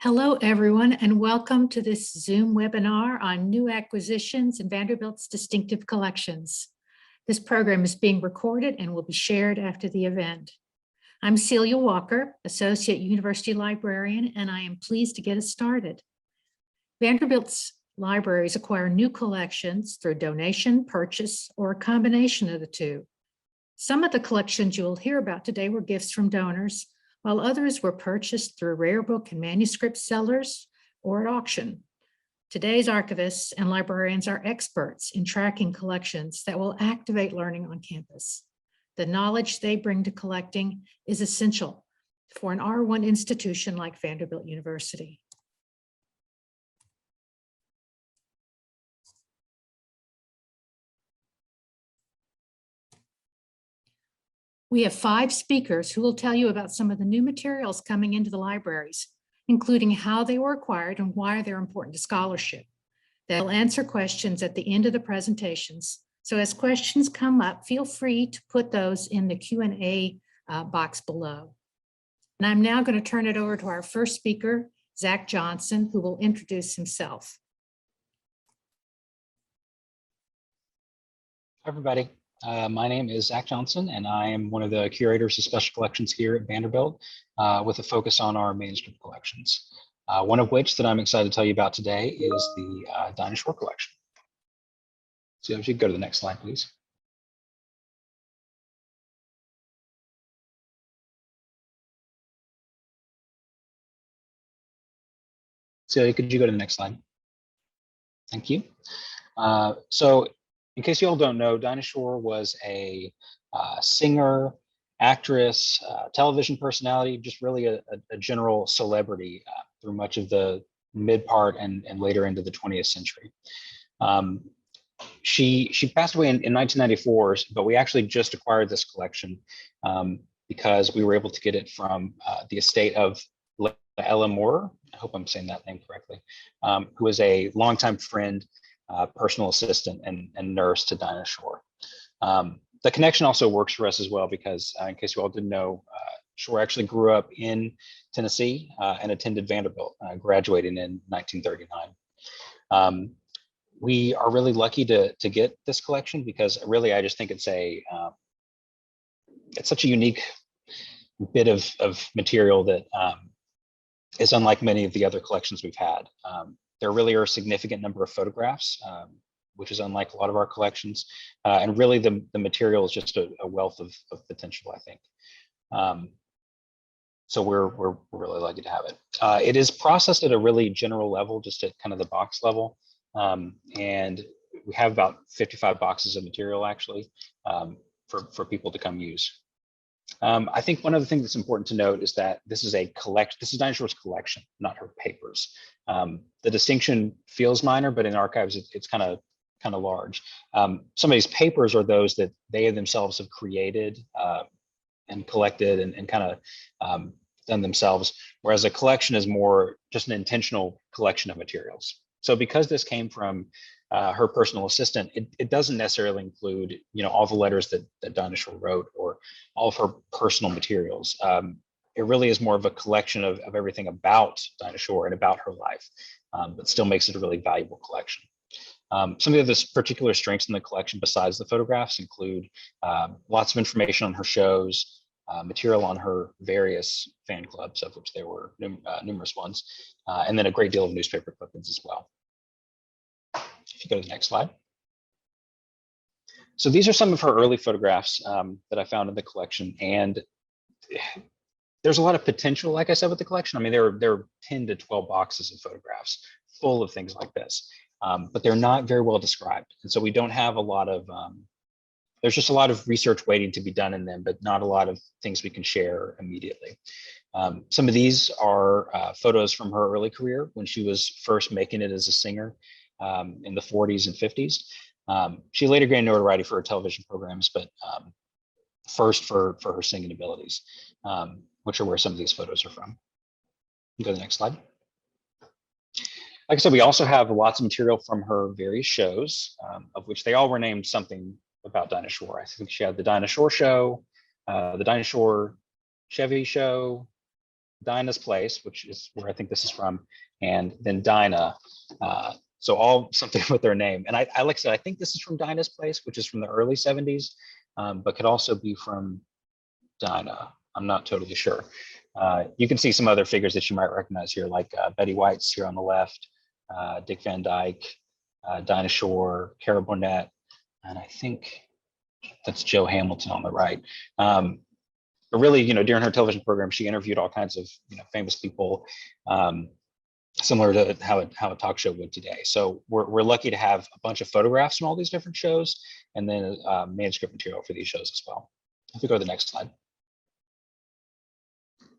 Hello, everyone, and welcome to this Zoom webinar on new acquisitions in Vanderbilt's distinctive collections. This program is being recorded and will be shared after the event. I'm Celia Walker, Associate University Librarian, and I am pleased to get us started. Vanderbilt's libraries acquire new collections through donation, purchase, or a combination of the two. Some of the collections you will hear about today were gifts from donors, while others were purchased through rare book and manuscript sellers or at auction. Today's archivists and librarians are experts in tracking collections that will activate learning on campus. The knowledge they bring to collecting is essential for an R1 institution like Vanderbilt University. We have 5 speakers who will tell you about some of the new materials coming into the libraries, including how they were acquired and why they're important to scholarship. They'll answer questions at the end of the presentations. So as questions come up, feel free to put those in the Q&A box below. And I'm now going to turn it over to our first speaker, Zach Johnson, who will introduce himself. Hi, everybody. My name is Zach Johnson, and I am one of the curators of special collections here at Vanderbilt with a focus on our manuscript collections. One of which that I'm excited to tell you about today is the Dinah Shore Collection. So if you could go to the next slide, please. So could you go to the next slide? Thank you. So in case you all don't know, Dinah Shore was a singer, actress, television personality, just really a general celebrity through much of the mid part and later into the 20th century. She passed away in 1994, but we actually just acquired this collection because we were able to get it from the estate of Ella Moore. I hope I'm saying that name correctly, who was a longtime friend, personal assistant and nurse to Dinah Shore. The connection also works for us as well because in case you all didn't know, Shore actually grew up in Tennessee and attended Vanderbilt, graduating in 1939. We are really lucky to get this collection because really I just think it's such a unique bit of material that is unlike many of the other collections we've had. There really are a significant number of photographs, which is unlike a lot of our collections. And really the material is just a wealth of potential, I think. So we're really lucky to have it. It is processed at a really general level, just at kind of the box level. And we have about 55 boxes of material actually for people to come use. I think one of the things that's important to note is that this is a collection. This is Dinah Shore's collection, not her papers. The distinction feels minor, but in archives, it's kind of large. Some of these papers are those that they themselves have created and collected and kind of done themselves, whereas a collection is more just an intentional collection of materials. So because this came from her personal assistant, it doesn't necessarily include, all the letters that Dinah Shore wrote or all of her personal materials. It really is more of a collection of everything about Dinah Shore and about her life, but still makes it a really valuable collection. Some of the particular strengths in the collection besides the photographs include lots of information on her shows, material on her various fan clubs, of which there were numerous ones, and then a great deal of newspaper clippings as well. If you go to the next slide. So these are some of her early photographs that I found in the collection, and there's a lot of potential, like I said, with the collection. I mean, there are 10 to 12 boxes of photographs full of things like this, but they're not very well described. And so we don't have a lot of, there's just a lot of research waiting to be done in them, but not a lot of things we can share immediately. Some of these are photos from her early career when she was first making it as a singer in the 40s and 50s. She later gained notoriety for her television programs, but first for her singing abilities, which are where some of these photos are from. Go to the next slide. Like I said, we also have lots of material from her various shows, of which they all were named something about Dinah Shore. I think she had the Dinah Shore Show, the Dinah Shore Chevy Show, Dinah's Place, which is where I think this is from, and then Dinah. So all something with their name. And I like I said, I think this is from Dinah's Place, which is from the early 70s, but could also be from Dinah. I'm not totally sure. You can see some other figures that you might recognize here, like Betty White's here on the left, Dick Van Dyke, Dinah Shore, Cara Burnett, and I think that's Joe Hamilton on the right. But really, during her television program, she interviewed all kinds of famous people, similar to how a talk show would today. So we're lucky to have a bunch of photographs from all these different shows, and then manuscript material for these shows as well. If we go to the next slide.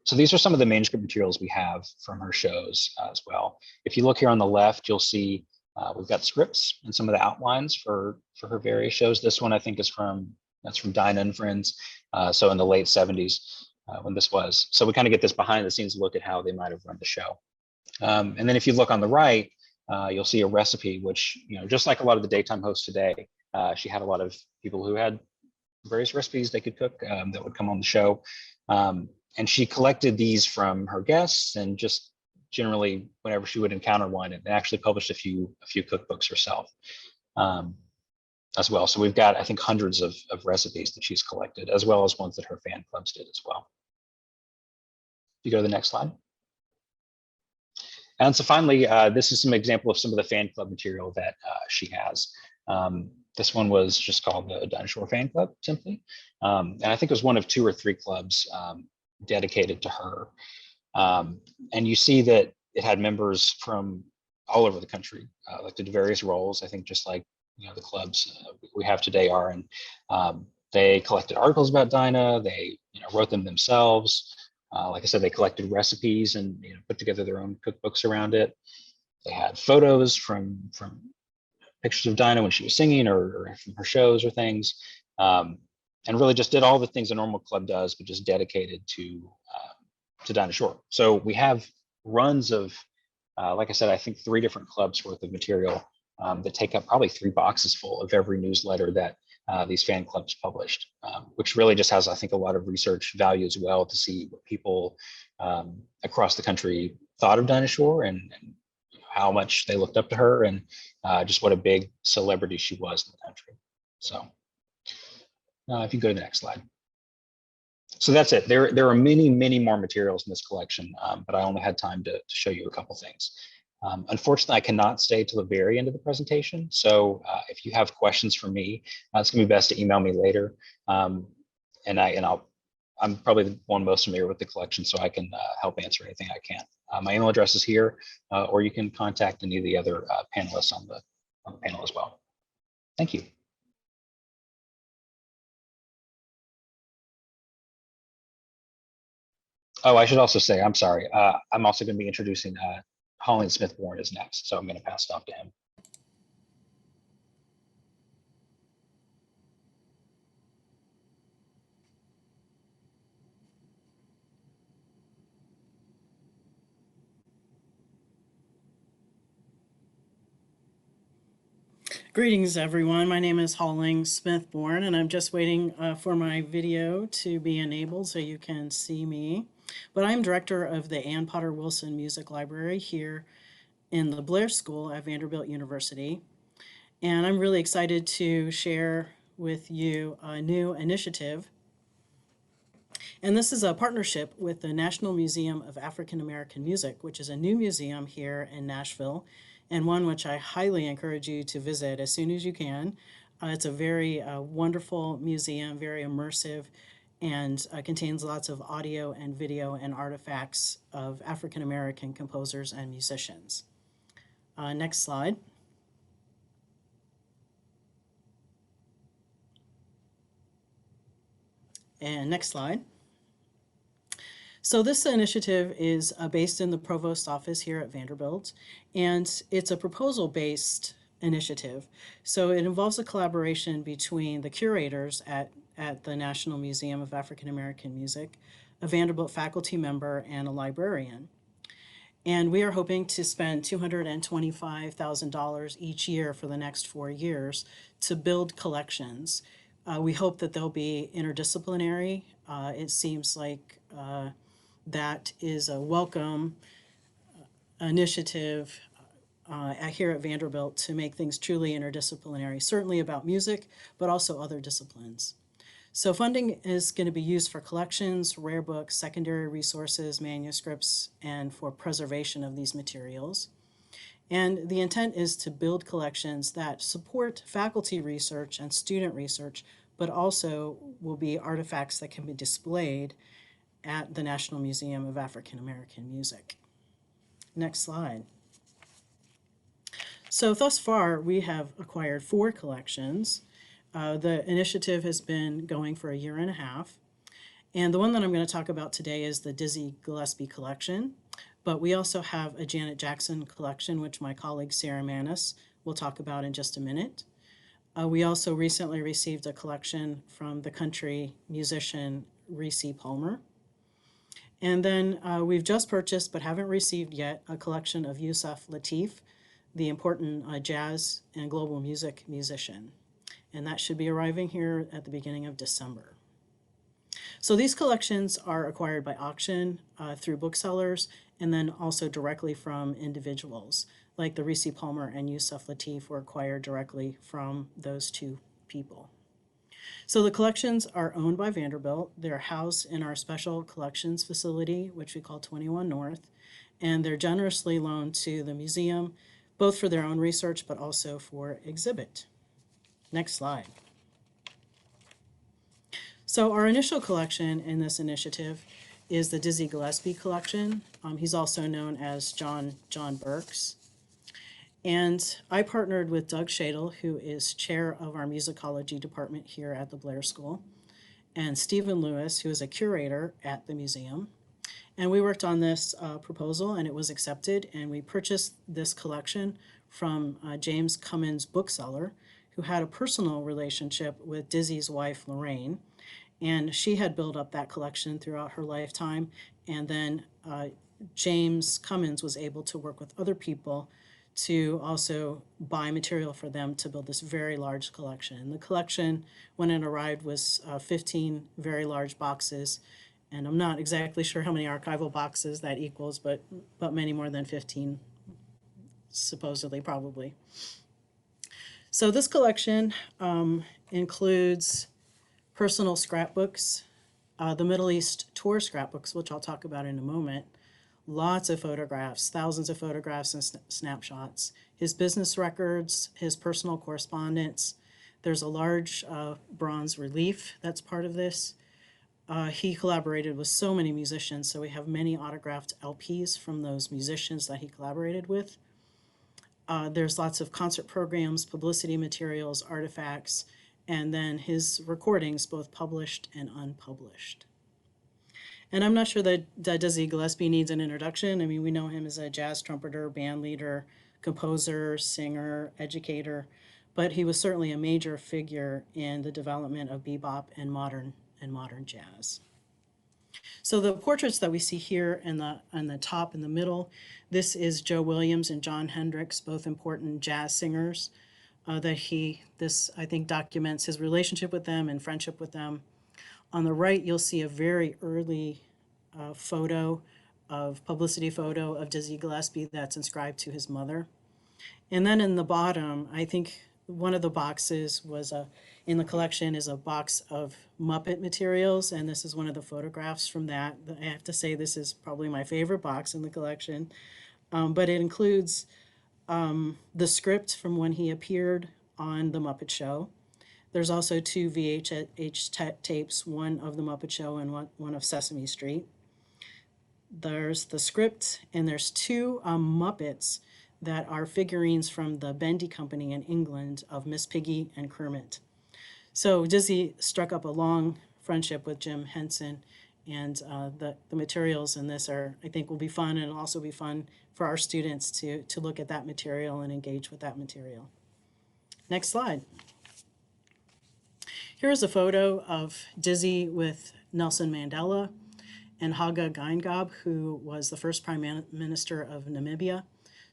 So these are some of the manuscript materials we have from her shows as well. If you look here on the left, you'll see we've got scripts and some of the outlines for her various shows. This one I think is from Dinah and Friends. So in the late 70s when this was. So we kind of get this behind the scenes look at how they might have run the show. And then if you look on the right, you'll see a recipe, which, just like a lot of the daytime hosts today, she had a lot of people who had various recipes they could cook that would come on the show. And she collected these from her guests and just generally whenever she would encounter one, and actually published a few cookbooks herself as well. So we've got, I think, hundreds of recipes that she's collected, as well as ones that her fan clubs did as well. If you go to the next slide. And so finally, this is some example of some of the fan club material that she has. This one was just called the Dinah Shore Fan Club, simply. And I think it was one of 2 or 3 clubs dedicated to her. And you see that it had members from all over the country, elected to various roles. I think just like the clubs we have today are. And they collected articles about Dinah. They wrote them themselves. Like I said, they collected recipes and put together their own cookbooks around it. They had photos from pictures of Dinah when she was singing or from her shows or things, and really just did all the things a normal club does, but just dedicated to Dinah Shore. So we have runs of, like I said, I think 3 different clubs worth of material that take up probably 3 boxes full of every newsletter that these fan clubs published, which really just has, I think, a lot of research value as well to see what people across the country thought of Dinah Shore and how much they looked up to her, and just what a big celebrity she was in the country. So if you go to the next slide. So that's it. There are many more materials in this collection, but I only had time to show you a couple things. Unfortunately, I cannot stay till the very end of the presentation. So if you have questions for me, it's gonna be best to email me later. I'm probably the one most familiar with the collection, so I can help answer anything I can. My email address is here, or you can contact any of the other panelists on the panel as well. Thank you. Oh, I should also say, I'm sorry. I'm also going to be introducing Holling Smith-Borne is next, so I'm going to pass it off to him. Greetings, everyone. My name is Holling Smith-Borne, and I'm just waiting for my video to be enabled so you can see me. But I'm director of the Ann Potter Wilson Music Library here in the Blair School at Vanderbilt University. And I'm really excited to share with you a new initiative. And this is a partnership with the National Museum of African American Music, which is a new museum here in Nashville, and one which I highly encourage you to visit as soon as you can. It's a very wonderful museum, very immersive, and contains lots of audio and video and artifacts of African American composers and musicians. Next slide. And next slide. So this initiative is based in the Provost's office here at Vanderbilt, and it's a proposal-based initiative. So it involves a collaboration between the curators at the National Museum of African American Music, a Vanderbilt faculty member, and a librarian. And we are hoping to spend $225,000 each year for the next 4 years to build collections. We hope that they'll be interdisciplinary. It seems like that is a welcome initiative here at Vanderbilt to make things truly interdisciplinary, certainly about music, but also other disciplines. So funding is going to be used for collections, rare books, secondary resources, manuscripts, and for preservation of these materials. And the intent is to build collections that support faculty research and student research, but also will be artifacts that can be displayed at the National Museum of African American Music. Next slide. So thus far, we have acquired 4 collections. The initiative has been going for a year and a half. And the one that I'm going to talk about today is the Dizzy Gillespie Collection. But we also have a Janet Jackson collection, which my colleague Sara Manus will talk about in just a minute. We also recently received a collection from the country musician Reese Palmer. And then we've just purchased, but haven't received yet, a collection of Yusuf Lateef, the important jazz and global music musician. And that should be arriving here at the beginning of December. So these collections are acquired by auction through booksellers, and then also directly from individuals, like the Reese Palmer and Yusuf Lateef were acquired directly from those 2 people. So the collections are owned by Vanderbilt. They're housed in our special collections facility, which we call 21 North, and they're generously loaned to the museum, both for their own research, but also for exhibit. Next slide. So our initial collection in this initiative is the Dizzy Gillespie Collection. He's also known as John Birks. And I partnered with Doug Shadle, who is chair of our musicology department here at the Blair School, and Stephen Lewis, who is a curator at the museum. And we worked on this proposal, and it was accepted, and we purchased this collection from James Cummins' bookseller, who had a personal relationship with Dizzy's wife, Lorraine. And she had built up that collection throughout her lifetime. And then James Cummins was able to work with other people to also buy material for them to build this very large collection. The collection, when it arrived, was 15 very large boxes. And I'm not exactly sure how many archival boxes that equals, but many more than 15, supposedly, probably. So this collection includes personal scrapbooks, the Middle East tour scrapbooks, which I'll talk about in a moment, lots of photographs, thousands of photographs and snapshots, his business records, his personal correspondence. There's a large bronze relief that's part of this. He collaborated with so many musicians, so we have many autographed LPs from those musicians that he collaborated with. There's lots of concert programs, publicity materials, artifacts, and then his recordings, both published and unpublished. And I'm not sure that Dizzy Gillespie needs an introduction. I mean, we know him as a jazz trumpeter, band leader, composer, singer, educator, but he was certainly a major figure in the development of bebop and modern jazz. So the portraits that we see here on the top in the middle, this is Joe Williams and John Hendricks, both important jazz singers. This I think documents his relationship with them and friendship with them. On the right, you'll see a very early publicity photo of Dizzy Gillespie that's inscribed to his mother. And then in the bottom, I think one of the boxes was in the collection is a box of Muppet materials, and this is one of the photographs from that. I have to say this is probably my favorite box in the collection, but it includes the script from when he appeared on The Muppet Show. There's also 2 VHS tapes, one of The Muppet Show and one of Sesame Street. There's the script, and there's 2 Muppets that are figurines from the Bendy Company in England of Miss Piggy and Kermit. So Dizzy struck up a long friendship with Jim Henson, and the materials in this I think will be fun, and it'll also be fun for our students to look at that material and engage with that material. Next slide. Here's a photo of Dizzy with Nelson Mandela and Haga Geingob, who was the first Prime Minister of Namibia.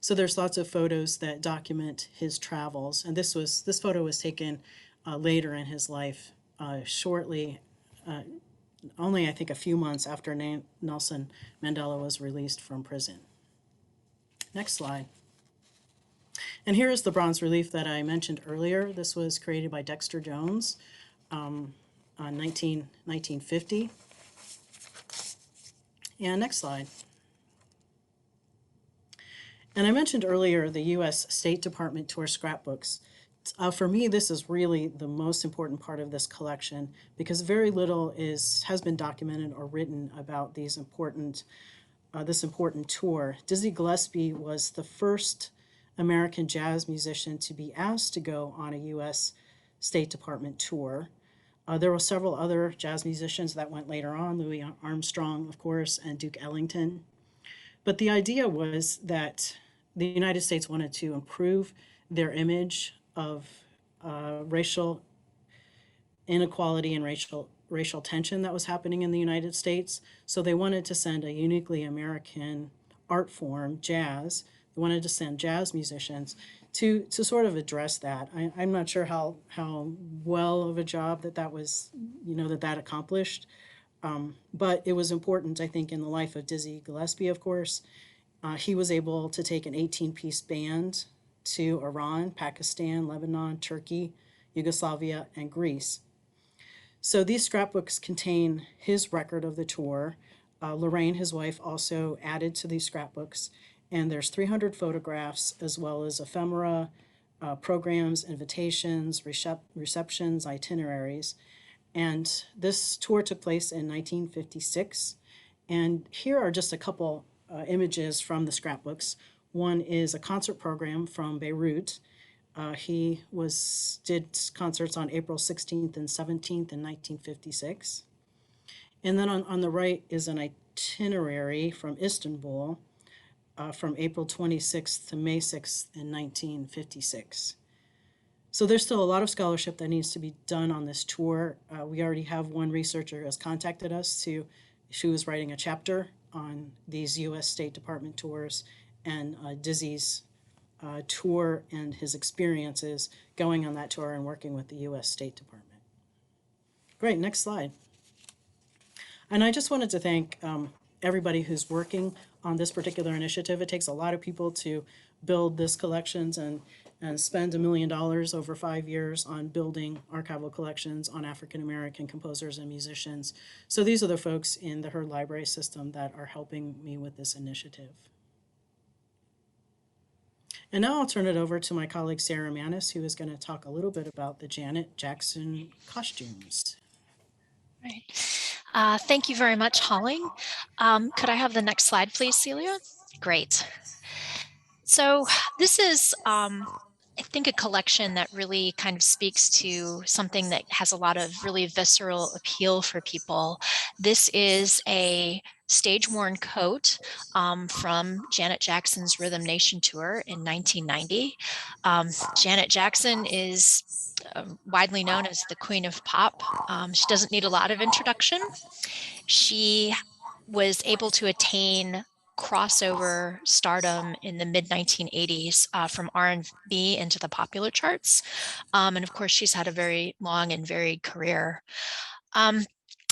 So there's lots of photos that document his travels, and this photo was taken later in his life, shortly only I think a few months after Nelson Mandela was released from prison. Next slide. And here is the bronze relief that I mentioned earlier. This was created by Dexter Jones on 1950. And next slide. And I mentioned earlier the U.S. State Department tour scrapbooks. For me, this is really the most important part of this collection because very little has been documented or written about these this important tour. Dizzy Gillespie was the first American jazz musician to be asked to go on a U.S. State Department tour. There were several other jazz musicians that went later on, Louis Armstrong, of course, and Duke Ellington. But the idea was that the United States wanted to improve their image of racial inequality and racial tension that was happening in the United States. So they wanted to send a uniquely American art form, jazz. They wanted to send jazz musicians to sort of address that. I'm not sure how well of a job that was, that accomplished. But it was important, I think, in the life of Dizzy Gillespie, of course. He was able to take an 18-piece band to Iran, Pakistan, Lebanon, Turkey, Yugoslavia, and Greece. So these scrapbooks contain his record of the tour. Lorraine, his wife, also added to these scrapbooks. And there's 300 photographs, as well as ephemera, programs, invitations, receptions, itineraries. And this tour took place in 1956. And here are just a couple images from the scrapbooks. One is a concert program from Beirut. He did concerts on April 16th and 17th in 1956. And then on the right is an itinerary from Istanbul from April 26th to May 6th in 1956. So there's still a lot of scholarship that needs to be done on this tour. We already have one researcher who has contacted us she was writing a chapter on these U.S. State Department tours and Dizzy's tour and his experiences going on that tour and working with the U.S. State Department. Great, next slide. And I just wanted to thank everybody who's working on this particular initiative. It takes a lot of people to build this collections and spend $1 million over 5 years on building archival collections on African-American composers and musicians. So these are the folks in the Heard Library System that are helping me with this initiative. And now I'll turn it over to my colleague, Sara Manus, who is going to talk a little bit about the Janet Jackson costumes. Right. Thank you very much, Holling. Could I have the next slide, please, Celia? Great. So this is, I think, a collection that really kind of speaks to something that has a lot of really visceral appeal for people. This is a stage-worn coat from Janet Jackson's Rhythm Nation tour in 1990. Janet Jackson is widely known as the Queen of Pop. She doesn't need a lot of introduction. She was able to attain crossover stardom in the mid-1980s from R&B into the popular charts. And of course, she's had a very long and varied career.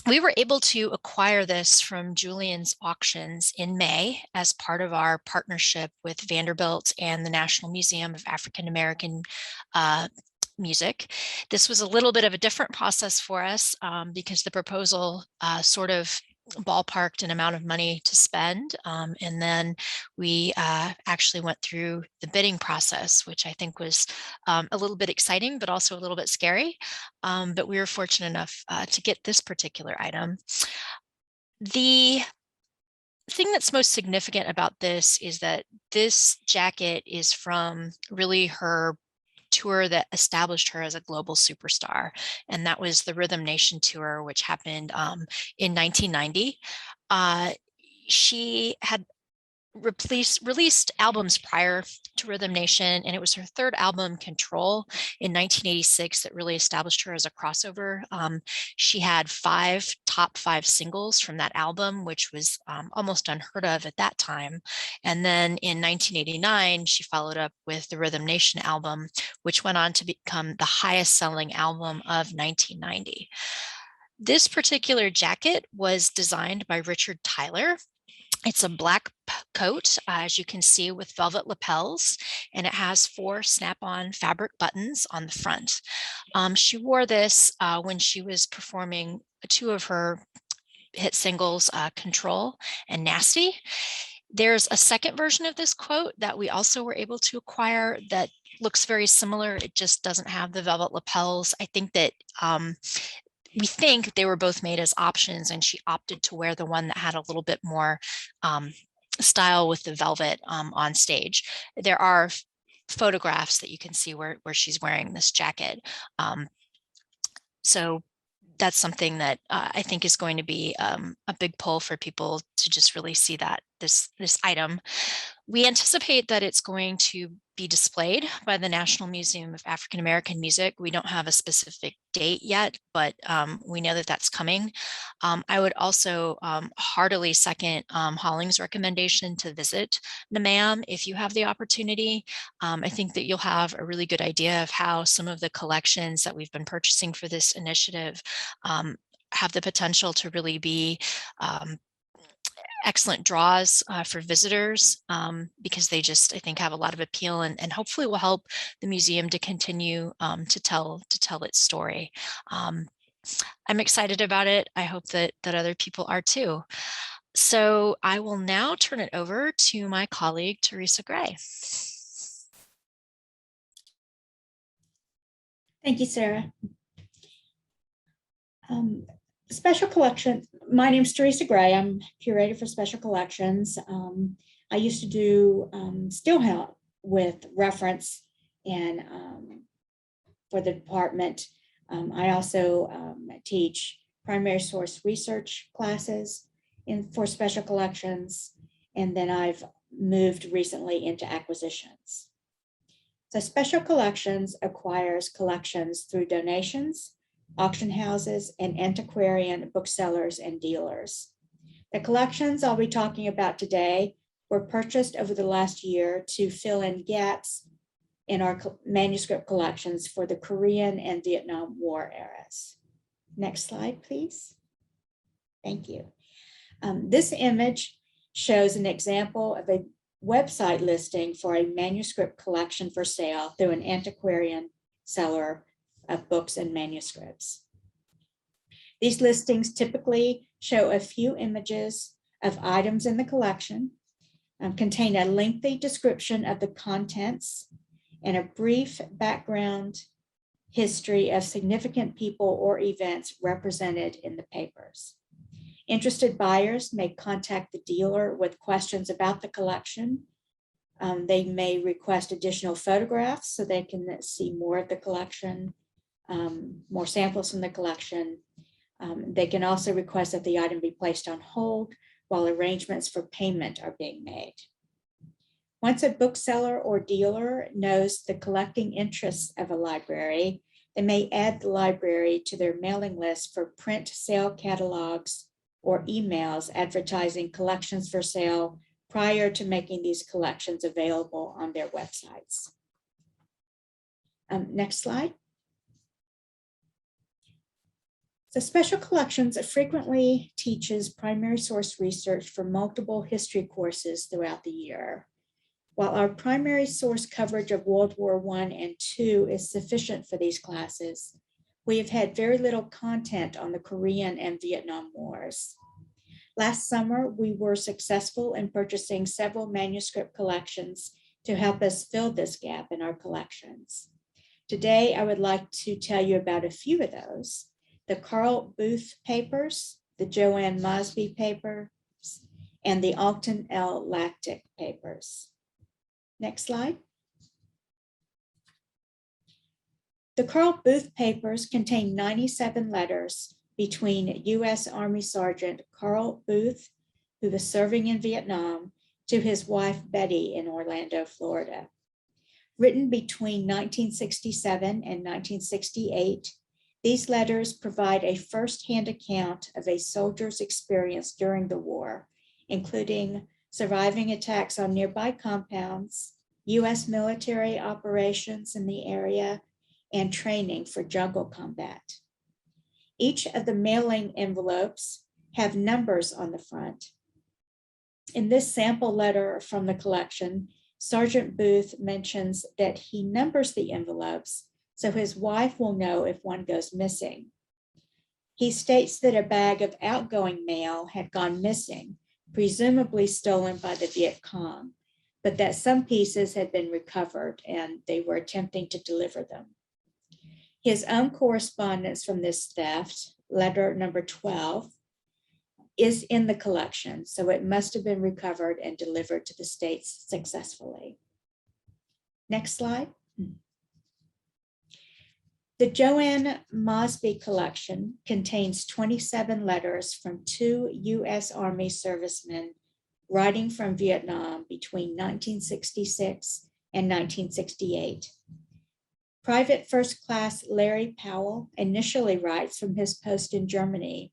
We were able to acquire this from Julian's Auctions in May as part of our partnership with Vanderbilt and the National Museum of African American Music. This was a little bit of a different process for us because the proposal sort of ballparked an amount of money to spend. And then we actually went through the bidding process, which I think was a little bit exciting, but also a little bit scary. But we were fortunate enough to get this particular item. The thing that's most significant about this is that this jacket is from really her tour that established her as a global superstar, and that was the Rhythm Nation tour, which happened in 1990. She had released albums prior to Rhythm Nation, and it was her third album, Control, in 1986 that really established her as a crossover. She had top five singles from that album, which was almost unheard of at that time. And then in 1989, she followed up with the Rhythm Nation album, which went on to become the highest selling album of 1990. This particular jacket was designed by Richard Tyler. It's a black coat, as you can see, with velvet lapels, and it has 4 snap-on fabric buttons on the front. She wore this when she was performing 2 of her hit singles, Control and Nasty. There's a second version of this quote that we also were able to acquire that looks very similar. It just doesn't have the velvet lapels. I think that we think they were both made as options, and she opted to wear the one that had a little bit more style with the velvet on stage. There are photographs that you can see where she's wearing this jacket. So that's something that I think is going to be a big pull for people to just really see that this item. We anticipate that it's going to be displayed by the National Museum of African American Music. We don't have a specific date yet, but we know that that's coming. I would also heartily second Holling's recommendation to visit NMAM if you have the opportunity. I think that you'll have a really good idea of how some of the collections that we've been purchasing for this initiative have the potential to really be excellent draws for visitors because they just, I think, have a lot of appeal and hopefully will help the museum to continue to tell its story. I'm excited about it. I hope that other people are too. So I will now turn it over to my colleague, Teresa Gray. Thank you, Sara. Special collection. My name is Teresa Gray. I'm curator for special collections. I used to do still help with reference and for the department. I also teach primary source research classes for special collections, and then I've moved recently into acquisitions. So special collections acquires collections through donations, auction houses, and antiquarian booksellers and dealers. The collections I'll be talking about today were purchased over the last year to fill in gaps in our manuscript collections for the Korean and Vietnam War eras. Next slide, please. Thank you. This image shows an example of a website listing for a manuscript collection for sale through an antiquarian seller of books and manuscripts. These listings typically show a few images of items in the collection, contain a lengthy description of the contents, and a brief background history of significant people or events represented in the papers. Interested buyers may contact the dealer with questions about the collection. They may request additional photographs so they can see more of the collection, more samples from the collection. They can also request that the item be placed on hold while arrangements for payment are being made. Once a bookseller or dealer knows the collecting interests of a library, they may add the library to their mailing list for print sale catalogs or emails advertising collections for sale prior to making these collections available on their websites. Next slide. So special collections frequently teaches primary source research for multiple history courses throughout the year. While our primary source coverage of World War I and II is sufficient for these classes, we have had very little content on the Korean and Vietnam Wars. Last summer, we were successful in purchasing several manuscript collections to help us fill this gap in our collections. Today, I would like to tell you about a few of those: the Carl Booth papers, the Joann Mosby papers, and the Alton L. Lattig papers. Next slide. The Carl Booth papers contain 97 letters between U.S. Army Sergeant Carl Booth, who was serving in Vietnam, to his wife Betty in Orlando, Florida. Written between 1967 and 1968, these letters provide a first-hand account of a soldier's experience during the war, including surviving attacks on nearby compounds, U.S. military operations in the area, and training for jungle combat. Each of the mailing envelopes have numbers on the front. In this sample letter from the collection, Sergeant Booth mentions that he numbers the envelopes so his wife will know if one goes missing. He states that a bag of outgoing mail had gone missing, presumably stolen by the Viet Cong, but that some pieces had been recovered and they were attempting to deliver them. His own correspondence from this theft, letter number 12, is in the collection, so it must have been recovered and delivered to the States successfully. Next slide. The Joann Mosby collection contains 27 letters from 2 U.S. Army servicemen writing from Vietnam between 1966 and 1968. Private First Class Larry Powell initially writes from his post in Germany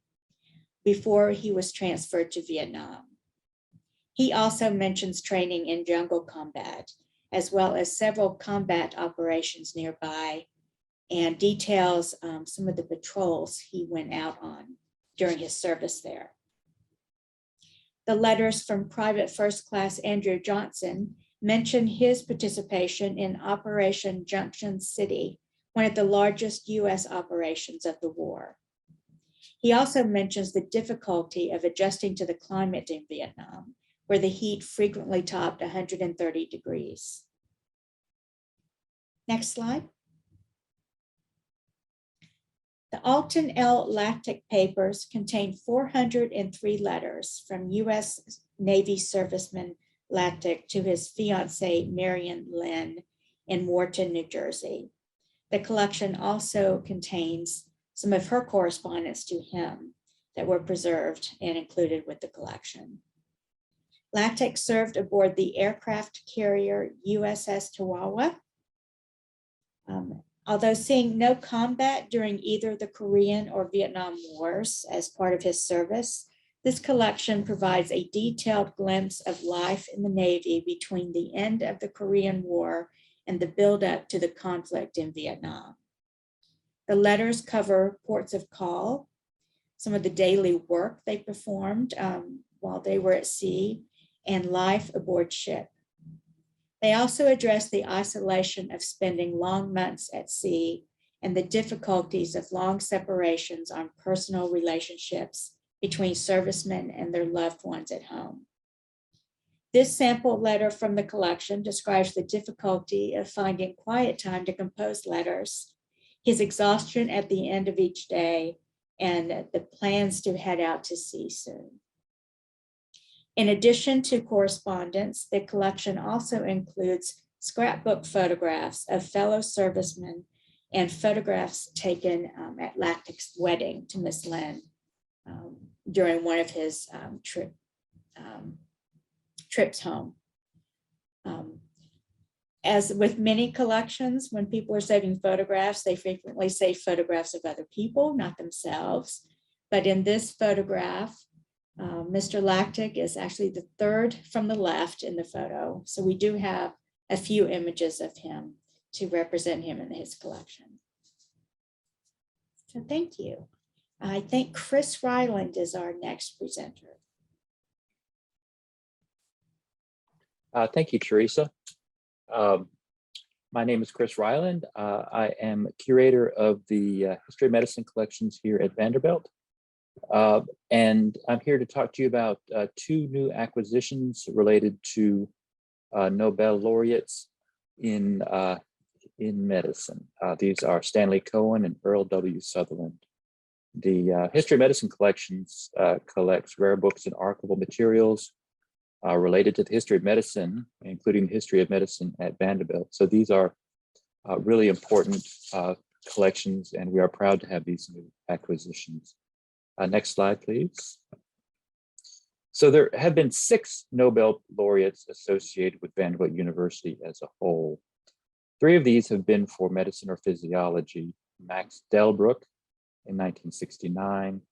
before he was transferred to Vietnam. He also mentions training in jungle combat, as well as several combat operations nearby, and details some of the patrols he went out on during his service there. The letters from Private First Class Andrew Johnson mention his participation in Operation Junction City, one of the largest US operations of the war. He also mentions the difficulty of adjusting to the climate in Vietnam, where the heat frequently topped 130 degrees. Next slide. The Alton L. Lattig papers contain 403 letters from U.S. Navy serviceman Lattig to his fiancée, Marion Lynn, in Wharton, New Jersey. The collection also contains some of her correspondence to him that were preserved and included with the collection. Lattig served aboard the aircraft carrier USS Tarawa. Although seeing no combat during either the Korean or Vietnam Wars as part of his service, this collection provides a detailed glimpse of life in the Navy between the end of the Korean War and the buildup to the conflict in Vietnam. The letters cover ports of call, some of the daily work they performed while they were at sea, and life aboard ship. They also address the isolation of spending long months at sea and the difficulties of long separations on personal relationships between servicemen and their loved ones at home. This sample letter from the collection describes the difficulty of finding quiet time to compose letters, his exhaustion at the end of each day, and the plans to head out to sea soon. In addition to correspondence, the collection also includes scrapbook photographs of fellow servicemen and photographs taken at Lattig's wedding to Miss Lynn during one of his trips home. As with many collections, when people are saving photographs, they frequently save photographs of other people, not themselves. But in this photograph, Mr. Lattig is actually the third from the left in the photo. So we do have a few images of him to represent him in his collection. So thank you. I think Chris Ryland is our next presenter. Thank you, Teresa. My name is Chris Ryland. I am curator of the History of Medicine collections here at Vanderbilt. And I'm here to talk to you about two new acquisitions related to Nobel laureates in medicine. These are Stanley Cohen and Earl W. Sutherland. The History of Medicine collections collects rare books and archival materials related to the history of medicine, including the history of medicine at Vanderbilt. So these are really important collections, and we are proud to have these new acquisitions. Next slide, please. So there have been 6 Nobel laureates associated with Vanderbilt University as a whole. 3 of these have been for medicine or physiology: Max Delbruck in 1969,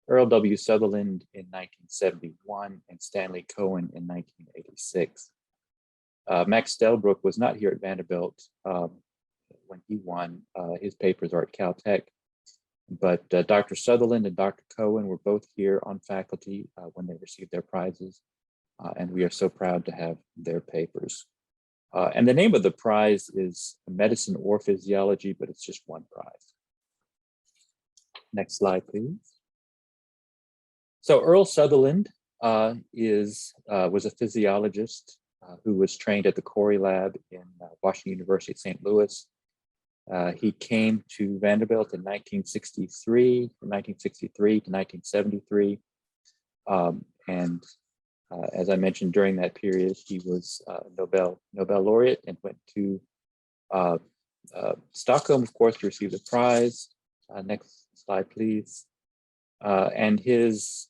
Earl W. Sutherland in 1971, and Stanley Cohen in 1986. Max Delbruck was not here at Vanderbilt when he won. His papers are at Caltech. But Dr. Sutherland and Dr. Cohen were both here on faculty when they received their prizes. And we are so proud to have their papers. And the name of the prize is Medicine or Physiology, but it's just one prize. Next slide, please. So Earl Sutherland was a physiologist who was trained at the Corey Lab in Washington University at St. Louis. He came to Vanderbilt in 1963, from 1963 to 1973. And as I mentioned, during that period, he was Nobel laureate and went to Stockholm, of course, to receive the prize. Next slide, please. And his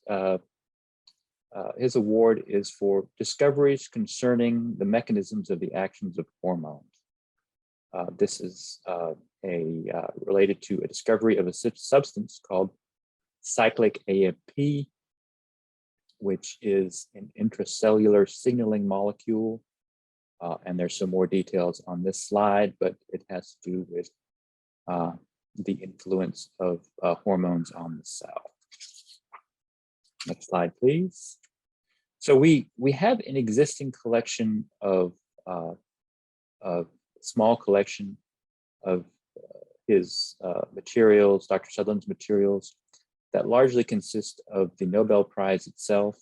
award is for discoveries concerning the mechanisms of the actions of hormones. This is related to a discovery of a substance called cyclic AMP, which is an intracellular signaling molecule. And there's some more details on this slide, but it has to do with the influence of hormones on the cell. Next slide, please. So we have an existing collection of small collection of his materials, Dr. Sutherland's materials, that largely consist of the Nobel Prize itself,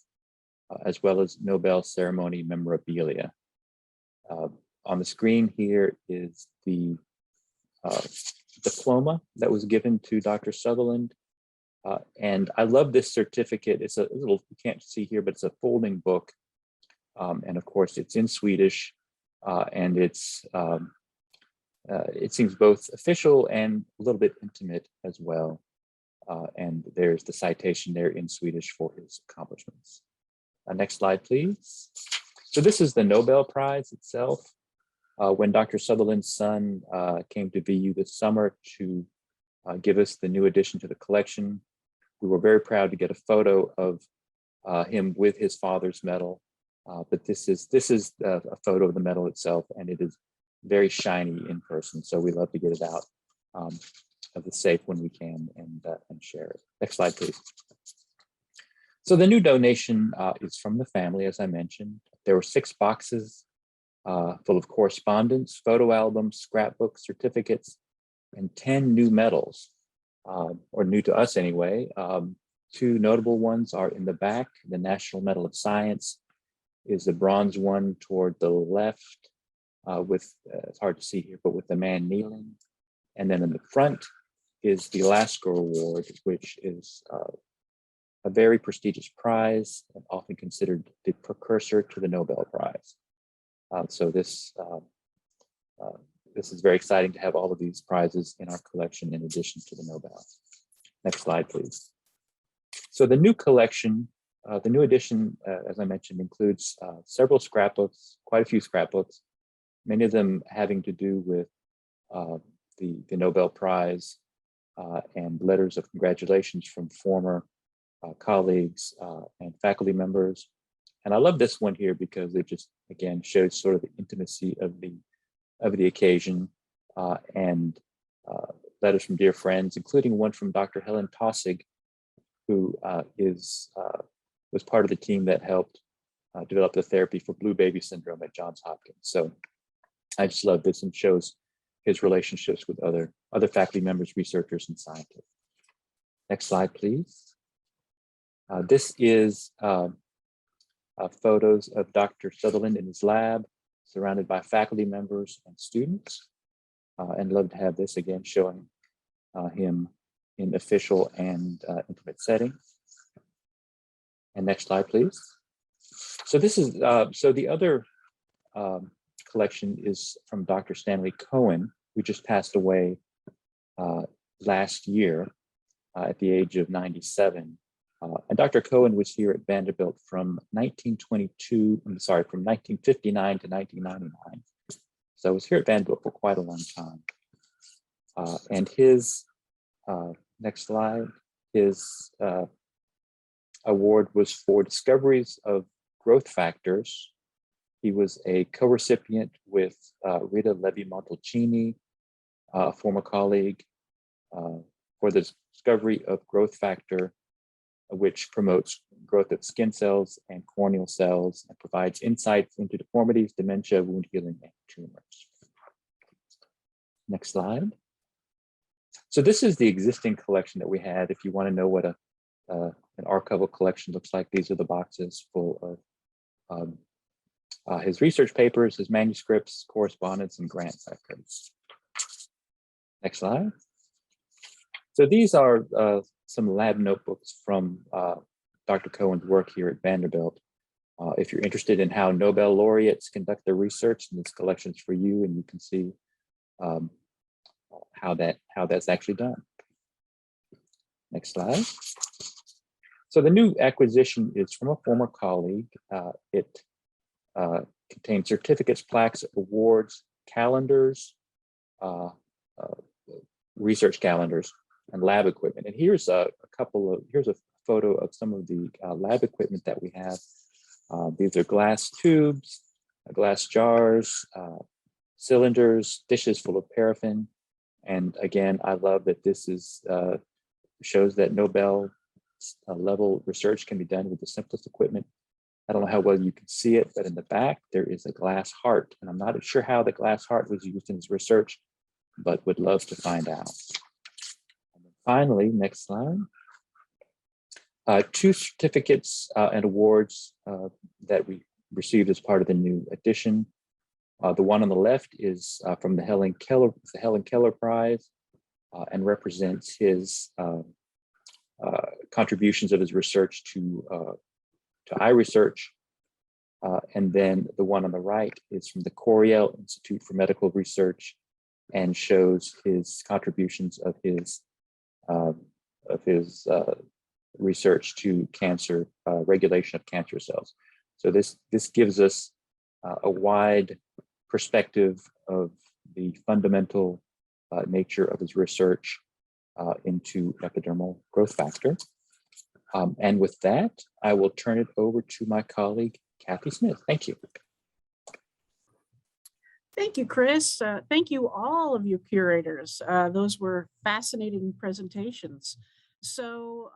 as well as Nobel ceremony memorabilia. On the screen here is the diploma that was given to Dr. Sutherland. And I love this certificate. It's a little, you can't see here, but it's a folding book. And of course, it's in Swedish. And it seems both official and a little bit intimate as well. And there's the citation there in Swedish for his accomplishments. Next slide, please. So this is the Nobel Prize itself. When Dr. Sutherland's son came to VU this summer to give us the new addition to the collection, we were very proud to get a photo of him with his father's medal. But this is a photo of the medal itself, and it is very shiny in person. So we love to get it out of the safe when we can and share it. Next slide, please. So the new donation is from the family, as I mentioned. There were 6 boxes full of correspondence, photo albums, scrapbooks, certificates, and 10 new medals, or new to us anyway. 2 notable ones are in the back. The National Medal of Science is the bronze one toward the left with, it's hard to see here, but with the man kneeling. And then in the front is the Lasker Award, which is a very prestigious prize and often considered the precursor to the Nobel Prize. So this is very exciting to have all of these prizes in our collection in addition to the Nobel. Next slide, please. So the new collection, the new edition, as I mentioned, includes several scrapbooks, quite a few scrapbooks, many of them having to do with the Nobel Prize and letters of congratulations from former colleagues and faculty members. And I love this one here because it just, again, shows sort of the intimacy of the occasion and letters from dear friends, including one from Dr. Helen Tossig, who was part of the team that helped develop the therapy for blue baby syndrome at Johns Hopkins. So I just love this and shows his relationships with other faculty members, researchers, and scientists. Next slide, please. This is photos of Dr. Sutherland in his lab, surrounded by faculty members and students. And love to have this again showing him in official and intimate settings. And next slide, please. So this is, so the other collection is from Dr. Stanley Cohen, who just passed away last year at the age of 97. And Dr. Cohen was here at Vanderbilt from 1959 to 1999. So I was here at Vanderbilt for quite a long time. And his, next slide, his award was for discoveries of growth factors. He was a co-recipient with Rita Levi-Montalcini, a former colleague, for the discovery of growth factor, which promotes growth of skin cells and corneal cells and provides insights into deformities, dementia, wound healing, and tumors. Next slide. So this is the existing collection that we had. If you want to know what an archival collection looks like, these are the boxes full of his research papers, his manuscripts, correspondence, and grant records. Next slide. So these are some lab notebooks from Dr. Cohen's work here at Vanderbilt. If you're interested in how Nobel laureates conduct their research, this collection's for you, and you can see how that's actually done. Next slide. So the new acquisition is from a former colleague. It contains certificates, plaques, awards, calendars, research calendars, and lab equipment. And here's here's a photo of some of the lab equipment that we have. These are glass tubes, glass jars, cylinders, dishes full of paraffin. And again, I love that this is shows that Nobel level research can be done with the simplest equipment. I don't know how well you can see it, but in the back, there is a glass heart. And I'm not sure how the glass heart was used in his research, but would love to find out. And then finally, next slide. Two certificates and awards that we received as part of the new edition. The one on the left is from the Helen Keller Prize and represents his contributions of his research to eye research. And then the one on the right is from the Coriell Institute for Medical Research and shows his contributions of his research to cancer, regulation of cancer cells. So this gives us a wide perspective of the fundamental nature of his research into epidermal growth factor. And with that, I will turn it over to my colleague, Kathy Smith. Thank you. Thank you, Chris. Thank you, all of you curators. Those were fascinating presentations. So